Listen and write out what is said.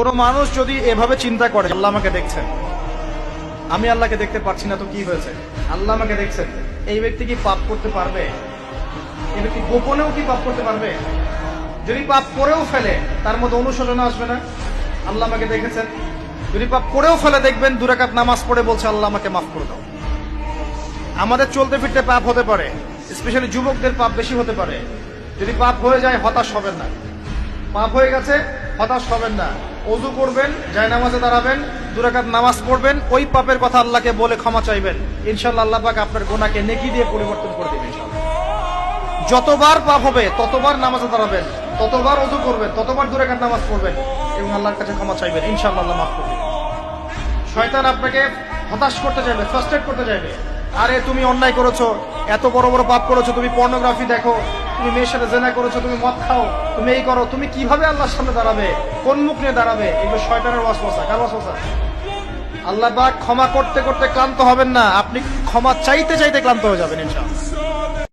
কোনো মানুষ যদি এভাবে চিন্তা করে আল্লাহ আমাকে দেখছেন, আমি আল্লাহকে দেখতে পাচ্ছি না, তো কি হয়েছে, আল্লাহ আমাকে দেখছেন, এই ব্যক্তি কি পাপ করতে পারবে? এই ব্যক্তি গোপনেও কি পাপ করতে পারবে? যদি পাপ করেও ফেলে তার মধ্যে অনুশোচনা আসবে না? আল্লাহ আমাকে দেখেছেন। যদি পাপ করেও ফেলে দেখবেন 2 রাকাত নামাজ পড়ে বলছে আল্লাহ আমাকে মাফ করে দাও। আমাদের চলতে ফিরতে পাপ হতে পারে, স্পেশালি যুবকদের পাপ বেশি হতে পারে। যদি পাপ হয়ে যায় হতাশ হবেন না। পাপ হয়ে গেছে হতাশ হবেন না। ওযু করবেন, জায়নামাজে দাঁড়াবেন, 2 রাকাত নামাজ পড়বেন, ওই পাপের কথা আল্লাহকে বলে ক্ষমা চাইবেন। ইনশাআল্লাহ আল্লাহ পাক আপনার গুনাহকে নেকি দিয়ে পরিবর্তন করে দিবেন ইনশাআল্লাহ। যতবার পাপ হবে ততবার নামাজে দাঁড়াবেন, ততবার ওযু করবেন, ততবার 2 রাকাত নামাজ পড়বেন এবং আল্লাহর কাছে ক্ষমা চাইবেন। ইনশাআল্লাহ আল্লাহ মাফ করবেন। শয়তান আপনাকে হতাশ করতে চাইবে, ফ্রাস্ট্রেট করতে চাইবে। আরে তুমি অন্যায় করেছো, এত বড় বড় পাপ করেছো, তুমি পর্নোগ্রাফি দেখো, তুমি মেয়ের সাথে জেনা করেছো, তুমি মদ খাও, তুমি এই করো, তুমি কিভাবে আল্লাহর সামনে দাঁড়াবে, কোন মুখ নিয়ে দাঁড়াবে? এগুলো শয়তানের ওয়াসওয়াসা। কার ওয়াসওয়াসা? আল্লাহ পাক ক্ষমা করতে করতে ক্লান্ত হবেন না, আপনি ক্ষমা চাইতে চাইতে ক্লান্ত হয়ে যাবেন ইনশাআল্লাহ।